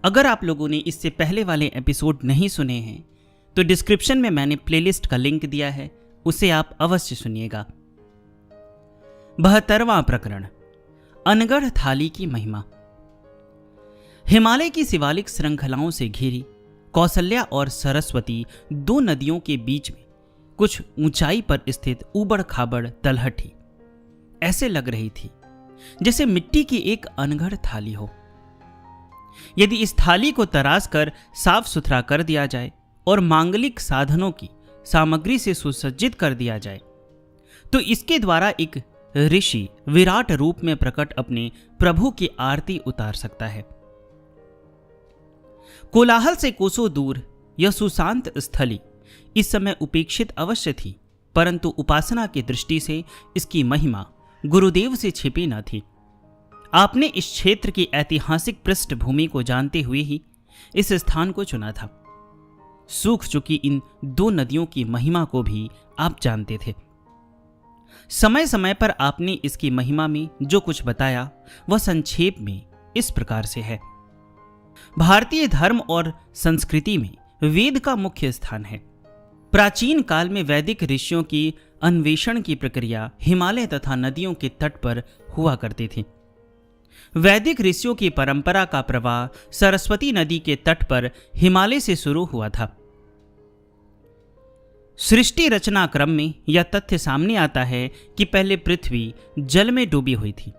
अगर आप लोगों ने इससे पहले वाले एपिसोड नहीं सुने हैं तो डिस्क्रिप्शन में मैंने प्लेलिस्ट का लिंक दिया है, उसे आप अवश्य सुनिएगा। 72वां प्रकरण, अनगढ़ थाली की महिमा। हिमालय की शिवालिक श्रृंखलाओं से घिरी कौसल्या और सरस्वती दो नदियों के बीच में कुछ ऊंचाई पर स्थित ऊबड़ खाबड़ तलहटी ऐसे लग रही थी जैसे मिट्टी की एक अनगढ़ थाली हो। यदि इस थाली को तराश कर साफ सुथरा कर दिया जाए और मांगलिक साधनों की सामग्री से सुसज्जित कर दिया जाए तो इसके द्वारा एक ऋषि विराट रूप में प्रकट अपने प्रभु की आरती उतार सकता है। कोलाहल से कोसों दूर यह सुशांत स्थली इस समय उपेक्षित अवश्य थी, परंतु उपासना की दृष्टि से इसकी महिमा गुरुदेव से छिपी न थी। आपने इस क्षेत्र की ऐतिहासिक पृष्ठभूमि को जानते हुए ही इस स्थान को चुना था। सूख चुकी इन दो नदियों की महिमा को भी आप जानते थे। समय समय पर आपने इसकी महिमा में जो कुछ बताया वह संक्षेप में इस प्रकार से है। भारतीय धर्म और संस्कृति में वेद का मुख्य स्थान है। प्राचीन काल में वैदिक ऋषियों की अन्वेषण की प्रक्रिया हिमालय तथा नदियों के तट पर हुआ करती थी। वैदिक ऋषियों की परंपरा का प्रवाह सरस्वती नदी के तट पर हिमालय से शुरू हुआ था। सृष्टि रचना क्रम में यह तथ्य सामने आता है कि पहले पृथ्वी जल में डूबी हुई थी।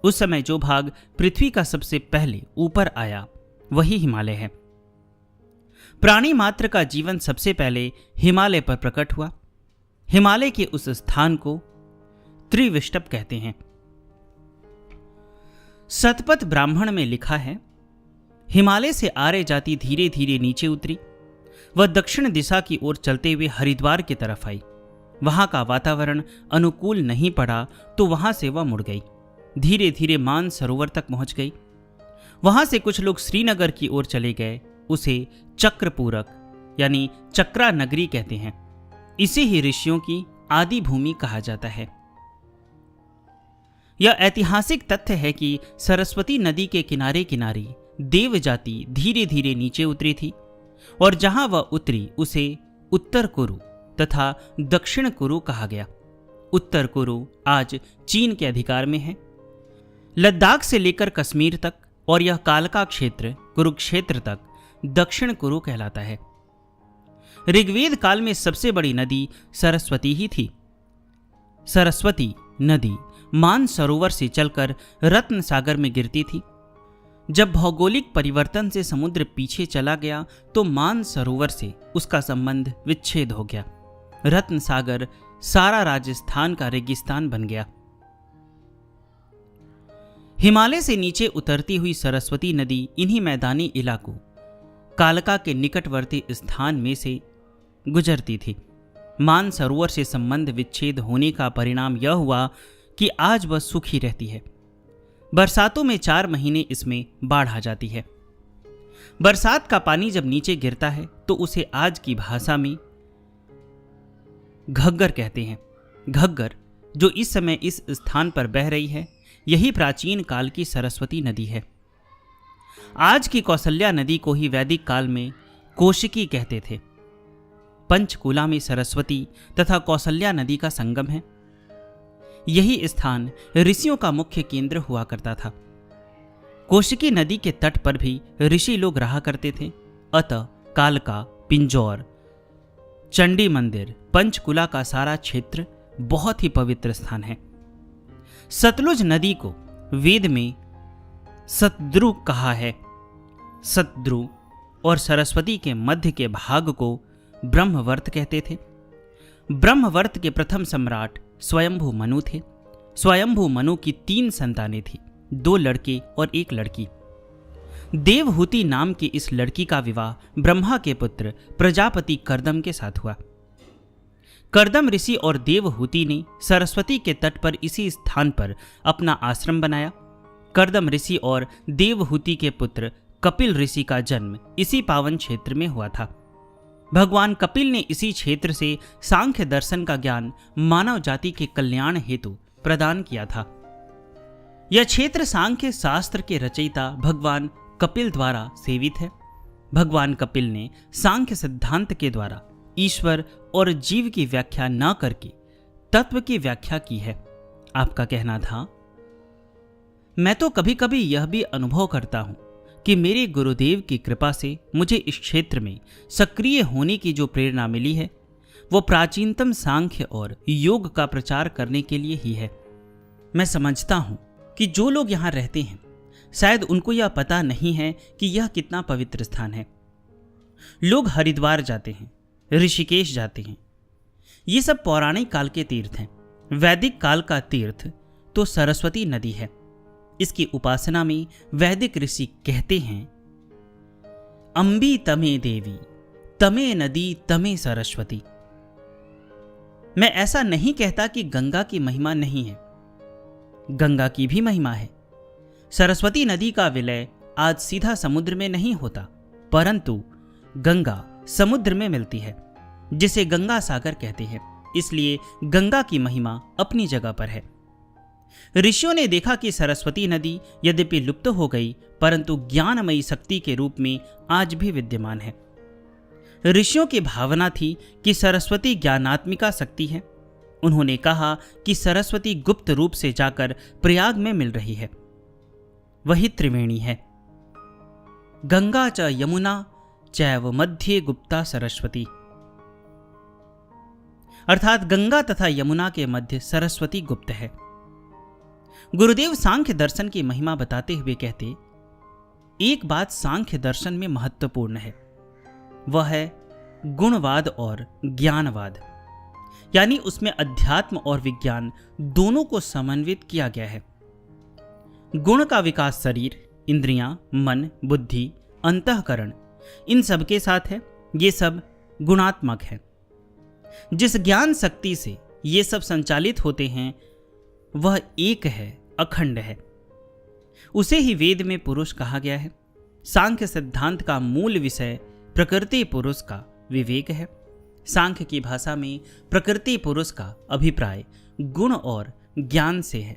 उस समय जो भाग पृथ्वी का सबसे पहले ऊपर आया वही हिमालय है। प्राणी मात्र का जीवन सबसे पहले हिमालय पर प्रकट हुआ। हिमालय के उस स्थान को त्रिविष्टप कहते हैं। शतपथ ब्राह्मण में लिखा है, हिमालय से आर्य जाति धीरे धीरे नीचे उतरी। वह दक्षिण दिशा की ओर चलते हुए हरिद्वार की तरफ आई। वहां का वातावरण अनुकूल नहीं पड़ा तो वहां से वह मुड़ गई। धीरे धीरे मान सरोवर तक पहुंच गई। वहां से कुछ लोग श्रीनगर की ओर चले गए। उसे चक्रपूरक यानी चक्रा नगरी कहते हैं। इसे ही ऋषियों की आदि भूमि कहा जाता है। यह ऐतिहासिक तथ्य है कि सरस्वती नदी के किनारे किनारे देव जाति धीरे धीरे नीचे उतरी थी और जहां वह उतरी उसे उत्तर कुरु तथा दक्षिण कुरु कहा गया। उत्तर कुरु आज चीन के अधिकार में है। लद्दाख से लेकर कश्मीर तक और यह कालका क्षेत्र कुरुक्षेत्र तक दक्षिण कुरु कहलाता है। ऋग्वेद काल में सबसे बड़ी नदी सरस्वती ही थी। सरस्वती नदी मान सरोवर से चलकर रत्न सागर में गिरती थी। जब भौगोलिक परिवर्तन से समुद्र पीछे चला गया तो मान सरोवर से उसका संबंध विच्छेद हो गया। रत्न सागर सारा राजस्थान का रेगिस्तान बन गया। हिमालय से नीचे उतरती हुई सरस्वती नदी इन्हीं मैदानी इलाकों कालका के निकटवर्ती स्थान में से गुजरती थी। मान सरोवर से संबंध विच्छेद होने का परिणाम यह हुआ कि आज वह सूखी रहती है। बरसातों में 4 महीने इसमें बाढ़ आ जाती है। बरसात का पानी जब नीचे गिरता है तो उसे आज की भाषा में घग्गर कहते हैं। घग्गर जो इस समय इस स्थान पर बह रही है, यही प्राचीन काल की सरस्वती नदी है। आज की कौसल्या नदी को ही वैदिक काल में कौशिकी कहते थे। पंचकुला में सरस्वती तथा कौसल्या नदी का संगम है। यही स्थान ऋषियों का मुख्य केंद्र हुआ करता था। कौशिकी नदी के तट पर भी ऋषि लोग रहा करते थे। अतः कालका, पिंजौर, चंडी मंदिर, पंचकुला का सारा क्षेत्र बहुत ही पवित्र स्थान है। सतलुज नदी को वेद में सतद्रु कहा है। सतद्रु और सरस्वती के मध्य के भाग को ब्रह्मवर्त कहते थे। ब्रह्मवर्त के प्रथम सम्राट स्वयंभू मनु थे। स्वयंभू मनु की 3 संतानें थीं, 2 लड़के और 1 लड़की। देवहूति नाम की इस लड़की का विवाह ब्रह्मा के पुत्र प्रजापति कर्दम के साथ हुआ। कर्दम ऋषि और देवहूति ने सरस्वती के तट पर इसी स्थान पर अपना आश्रम बनाया। कर्दम ऋषि और देवहूति के पुत्र कपिल ऋषि का जन्म इसी पावन क्षेत्र में हुआ था। भगवान कपिल ने इसी क्षेत्र से सांख्य दर्शन का ज्ञान मानव जाति के कल्याण हेतु प्रदान किया था। यह क्षेत्र सांख्य शास्त्र के रचयिता भगवान कपिल द्वारा सेवित है। भगवान कपिल ने सांख्य सिद्धांत के द्वारा ईश्वर और जीव की व्याख्या न करके तत्व की व्याख्या की है। आपका कहना था, मैं तो कभी कभी यह भी अनुभव करता हूं कि मेरे गुरुदेव की कृपा से मुझे इस क्षेत्र में सक्रिय होने की जो प्रेरणा मिली है वो प्राचीनतम सांख्य और योग का प्रचार करने के लिए ही है। मैं समझता हूं कि जो लोग यहाँ रहते हैं शायद उनको यह पता नहीं है कि यह कितना पवित्र स्थान है। लोग हरिद्वार जाते हैं, ऋषिकेश जाते हैं, ये सब पौराणिक काल के तीर्थ हैं। वैदिक काल का तीर्थ तो सरस्वती नदी है। इसकी उपासना में वैदिक ऋषि कहते हैं, अंबी तमे देवी तमे नदी तमे सरस्वती। मैं ऐसा नहीं कहता कि गंगा की महिमा नहीं है, गंगा की भी महिमा है। सरस्वती नदी का विलय आज सीधा समुद्र में नहीं होता, परंतु गंगा समुद्र में मिलती है, जिसे गंगा सागर कहते हैं। इसलिए गंगा की महिमा अपनी जगह पर है। ऋषियों ने देखा कि सरस्वती नदी यद्यपि लुप्त हो गई, परंतु ज्ञानमयी शक्ति के रूप में आज भी विद्यमान है। ऋषियों की भावना थी कि सरस्वती ज्ञानात्मिका शक्ति है। उन्होंने कहा कि सरस्वती गुप्त रूप से जाकर प्रयाग में मिल रही है। वही त्रिवेणी है, गंगा च यमुना चैव मध्ये गुप्ता सरस्वती। अर्थात गंगा तथा यमुना के मध्य सरस्वती गुप्त है। गुरुदेव सांख्य दर्शन की महिमा बताते हुए कहते, एक बात सांख्य दर्शन में महत्वपूर्ण है, वह है गुणवाद और ज्ञानवाद। यानी उसमें अध्यात्म और विज्ञान दोनों को समन्वित किया गया है। गुण का विकास शरीर, इंद्रियां, मन, बुद्धि, अंतःकरण इन सब के साथ है। ये सब गुणात्मक है। जिस ज्ञान शक्ति से ये सब संचालित होते हैं वह एक है, अखंड है। उसे ही वेद में पुरुष कहा गया है। सांख्य सिद्धांत का मूल विषय प्रकृति पुरुष का विवेक है। सांख्य की भाषा में प्रकृति पुरुष का अभिप्राय गुण और ज्ञान से है।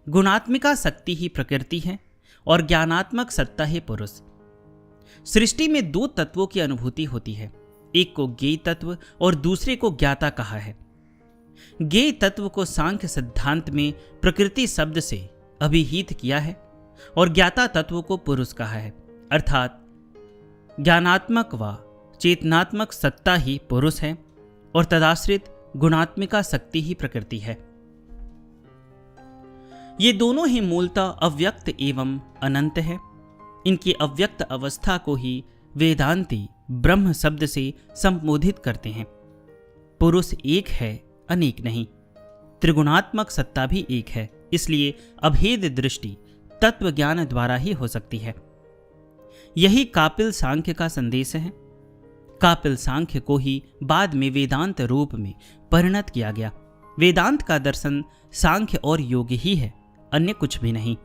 गुणात्मिका शक्ति ही प्रकृति है और ज्ञानात्मक सत्ता ही पुरुष। सृष्टि में दो तत्वों की अनुभूति होती है, एक को ज्ञेय तत्व और दूसरे को ज्ञाता कहा है। ज्ञेय तत्व को सांख्य सिद्धांत में प्रकृति शब्द से अभिहित किया है और ज्ञाता तत्व को पुरुष कहा है। अर्थात ज्ञानात्मक व चेतनात्मक सत्ता ही पुरुष है और तदाश्रित गुणात्मिका शक्ति ही प्रकृति है। ये दोनों ही मूलतः अव्यक्त एवं अनंत है। इनकी अव्यक्त अवस्था को ही वेदांती ब्रह्म शब्द से संबोधित करते हैं। पुरुष एक है, अनेक नहीं। त्रिगुणात्मक सत्ता भी एक है, इसलिए अभेद दृष्टि तत्व ज्ञान द्वारा ही हो सकती है। यही कापिल सांख्य का संदेश है। कापिल सांख्य को ही बाद में वेदांत रूप में परिणत किया गया। वेदांत का दर्शन सांख्य और योग ही है, अन्य कुछ भी नहीं।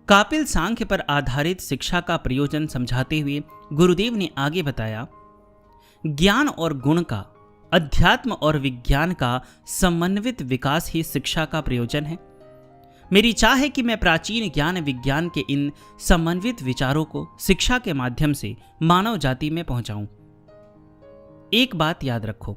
कापिल सांख्य पर आधारित शिक्षा का प्रयोजन समझाते हुए गुरुदेव ने आगे बताया, ज्ञान और गुण का, अध्यात्म और विज्ञान का समन्वित विकास ही शिक्षा का प्रयोजन है। मेरी चाह है कि मैं प्राचीन ज्ञान विज्ञान के इन समन्वित विचारों को शिक्षा के माध्यम से मानव जाति में पहुंचाऊं। एक बात याद रखो,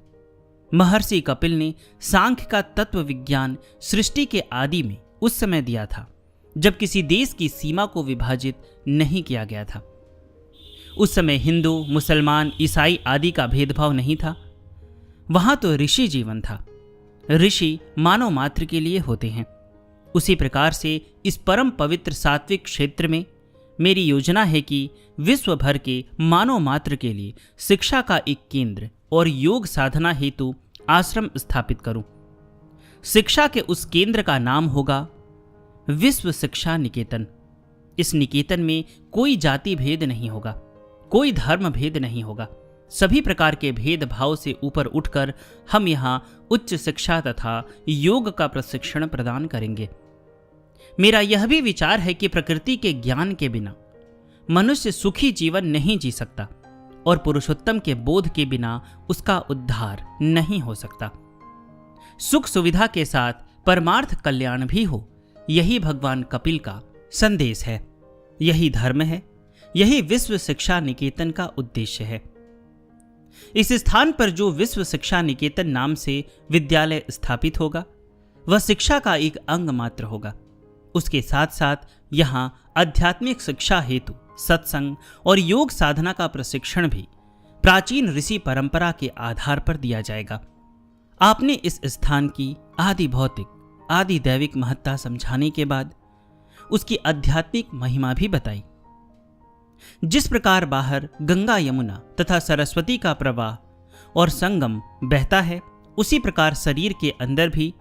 महर्षि कपिल ने सांख्य का तत्व विज्ञान सृष्टि के आदि में उस समय दिया था जब किसी देश की सीमा को विभाजित नहीं किया गया था। उस समय हिंदू, मुसलमान, ईसाई आदि का भेदभाव नहीं था। वहां तो ऋषि जीवन था। ऋषि मानव मात्र के लिए होते हैं। उसी प्रकार से इस परम पवित्र सात्विक क्षेत्र में मेरी योजना है कि विश्व भर के मानव मात्र के लिए शिक्षा का एक केंद्र और योग साधना हेतु आश्रम स्थापित करूं। शिक्षा के उस केंद्र का नाम होगा विश्व शिक्षा निकेतन। इस निकेतन में कोई जाति भेद नहीं होगा, कोई धर्म भेद नहीं होगा। सभी प्रकार के भेदभाव से ऊपर उठकर हम यहाँ उच्च शिक्षा तथा योग का प्रशिक्षण प्रदान करेंगे। मेरा यह भी विचार है कि प्रकृति के ज्ञान के बिना मनुष्य सुखी जीवन नहीं जी सकता और पुरुषोत्तम के बोध के बिना उसका उद्धार नहीं हो सकता। सुख सुविधा के साथ परमार्थ कल्याण भी हो, यही भगवान कपिल का संदेश है। यही धर्म है, यही विश्व शिक्षा निकेतन का उद्देश्य है। इस स्थान पर जो विश्व शिक्षा निकेतन नाम से विद्यालय स्थापित होगा वह शिक्षा का एक अंग मात्र होगा। उसके साथ साथ यहाँ आध्यात्मिक शिक्षा हेतु सत्संग और योग साधना का प्रशिक्षण भी प्राचीन ऋषि परंपरा के आधार पर दिया जाएगा। आपने इस स्थान की आदि भौतिक आदि दैविक महत्ता समझाने के बाद उसकी आध्यात्मिक महिमा भी बताई। जिस प्रकार बाहर गंगा यमुना तथा सरस्वती का प्रवाह और संगम बहता है, उसी प्रकार शरीर के अंदर भी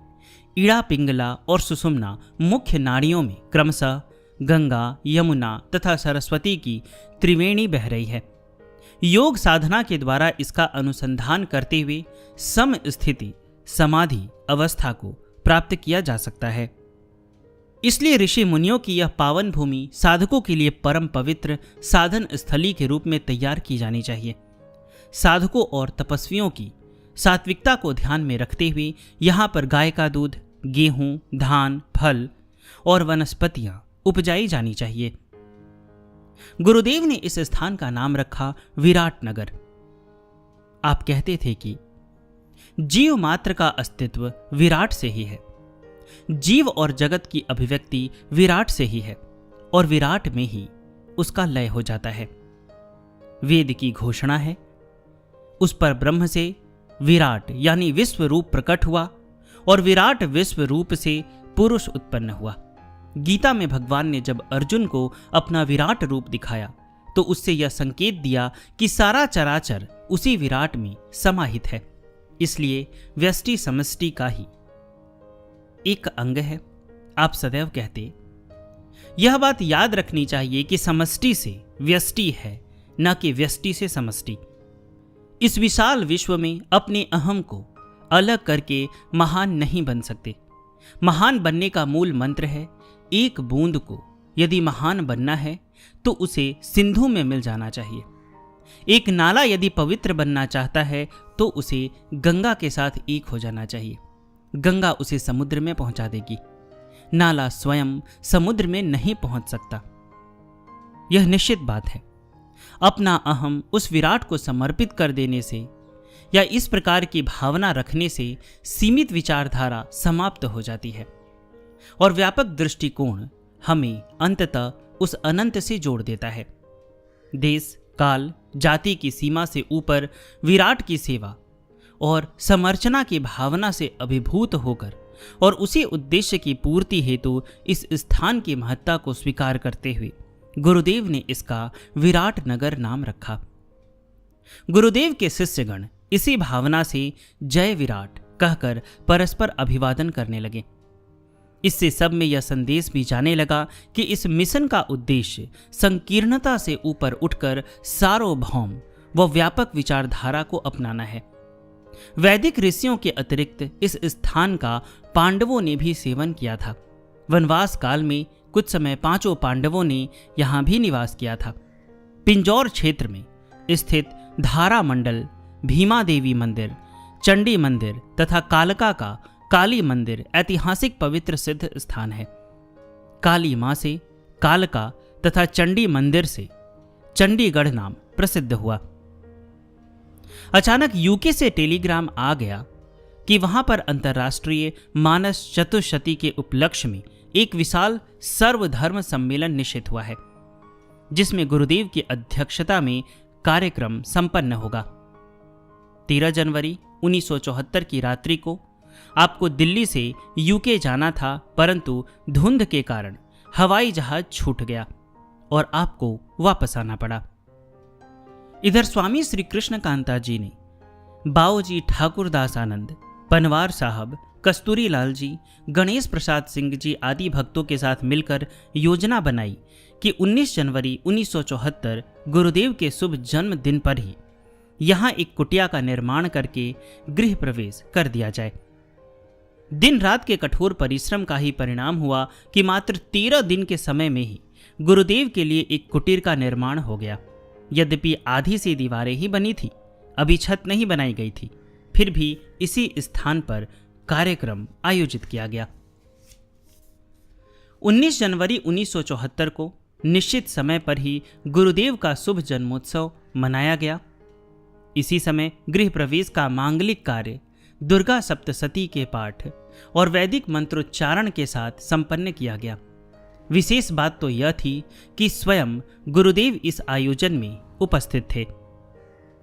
ईड़ा पिंगला और सुषुम्ना मुख्य नाड़ियों में क्रमशः गंगा यमुना तथा सरस्वती की त्रिवेणी बह रही है। योग साधना के द्वारा इसका अनुसंधान करते हुए सम स्थिति समाधि अवस्था को प्राप्त किया जा सकता है। इसलिए ऋषि मुनियों की यह पावन भूमि साधकों के लिए परम पवित्र साधन स्थली के रूप में तैयार की जानी चाहिए। साधकों और तपस्वियों की सात्विकता को ध्यान में रखते हुए यहाँ पर गाय का दूध, गेहूं, धान, फल और वनस्पतियां उपजाई जानी चाहिए। गुरुदेव ने इस स्थान का नाम रखा विराट नगर। आप कहते थे कि जीव मात्र का अस्तित्व विराट से ही है, जीव और जगत की अभिव्यक्ति विराट से ही है और विराट में ही उसका लय हो जाता है। वेद की घोषणा है, उस पर ब्रह्म से विराट यानी विश्व रूप प्रकट हुआ और विराट विश्व रूप से पुरुष उत्पन्न हुआ। गीता में भगवान ने जब अर्जुन को अपना विराट रूप दिखाया तो उससे यह संकेत दिया कि सारा चराचर उसी विराट में समाहित है, इसलिए व्यष्टि समष्टि का ही एक अंग है। आप सदैव कहते, यह बात याद रखनी चाहिए कि समष्टि से व्यष्टि है, न कि व्यष्टि से समष्टि। इस विशाल विश्व में अपने अहम को अलग करके महान नहीं बन सकते। महान बनने का मूल मंत्र है, एक बूंद को यदि महान बनना है तो उसे सिंधु में मिल जाना चाहिए। एक नाला यदि पवित्र बनना चाहता है तो उसे गंगा के साथ एक हो जाना चाहिए। गंगा उसे समुद्र में पहुंचा देगी, नाला स्वयं समुद्र में नहीं पहुंच सकता। यह निश्चित बात है। अपना अहम उस विराट को समर्पित कर देने से या इस प्रकार की भावना रखने से सीमित विचारधारा समाप्त हो जाती है और व्यापक दृष्टिकोण हमें अंततः उस अनंत से जोड़ देता है। देश काल जाति की सीमा से ऊपर विराट की सेवा और समर्चना की भावना से अभिभूत होकर और उसी उद्देश्य की पूर्ति हेतु इस स्थान की महत्ता को स्वीकार करते हुए गुरुदेव ने इसका विराट नगर नाम रखा। गुरुदेव के शिष्यगण इसी भावना से जय विराट कहकर परस्पर अभिवादन करने लगे। इससे सब में यह संदेश भी जाने लगा कि इस मिशन का उद्देश्य संकीर्णता से ऊपर उठकर सार्वभौम व व्यापक विचारधारा को अपनाना है। वैदिक ऋषियों के अतिरिक्त इस स्थान का पांडवों ने भी सेवन किया था। वनवास काल में कुछ समय पांचों पांडवों ने यहाँ भी निवास किया था। पिंजौर क्षेत्र में स्थित धारा मंडल, भीमा देवी मंदिर, चंडी मंदिर तथा कालका का काली मंदिर ऐतिहासिक पवित्र सिद्ध स्थान है। काली मां से कालका तथा चंडी मंदिर से चंडीगढ़ नाम प्रसिद्ध हुआ। अचानक यूके से टेलीग्राम आ गया कि वहां पर अंतर्राष्ट्रीय मानस चतुर्शती के उपलक्ष्य में एक विशाल सर्वधर्म सम्मेलन निश्चित हुआ है, जिसमें गुरुदेव की अध्यक्षता में कार्यक्रम संपन्न होगा। 13 जनवरी 1974 की रात्रि को आपको दिल्ली से यूके जाना था, परंतु धुंध के कारण हवाई जहाज छूट गया और आपको वापस आना पड़ा। इधर स्वामी श्री कृष्ण कांता जी ने बाओजी ठाकुर दास आनंद, पनवार साहब, कस्तूरी लाल जी, गणेश प्रसाद सिंह जी आदि भक्तों के साथ मिलकर योजना बनाई कि 19 जनवरी 1974 गुरुदेव के शुभ जन्मदिन पर ही यहाँ एक कुटिया का निर्माण करके गृह प्रवेश कर दिया जाए। दिन रात के कठोर परिश्रम का ही परिणाम हुआ कि मात्र 13 दिन के समय में ही गुरुदेव के लिए एक कुटीर का निर्माण हो गया। यद्यपि आधी सी दीवारें ही बनी थी, अभी छत नहीं बनाई गई थी, फिर भी इसी स्थान पर कार्यक्रम आयोजित किया गया। 19 जनवरी 1974 को निश्चित समय पर ही गुरुदेव का शुभ जन्मोत्सव मनाया गया। इसी समय गृह प्रवेश का मांगलिक कार्य दुर्गा सप्तशती के पाठ और वैदिक मंत्रोच्चारण के साथ संपन्न किया गया। विशेष बात तो यह थी कि स्वयं गुरुदेव इस आयोजन में उपस्थित थे।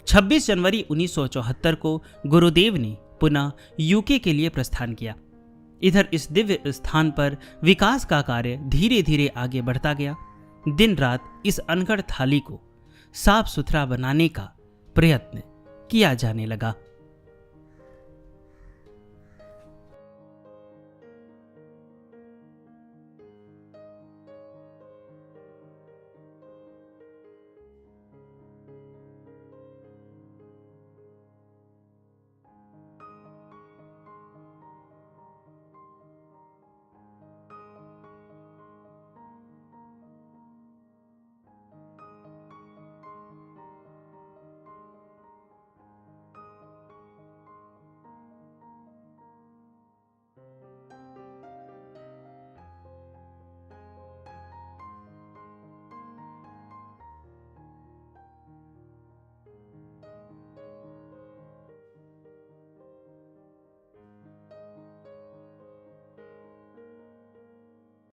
26 जनवरी 1974 को गुरुदेव ने पुनः यूके के लिए प्रस्थान किया। इधर इस दिव्य स्थान पर विकास का कार्य धीरे धीरे आगे बढ़ता गया। दिन रात इस अनगढ़ थाली को साफ सुथरा बनाने का प्रयत्न किया जाने लगा।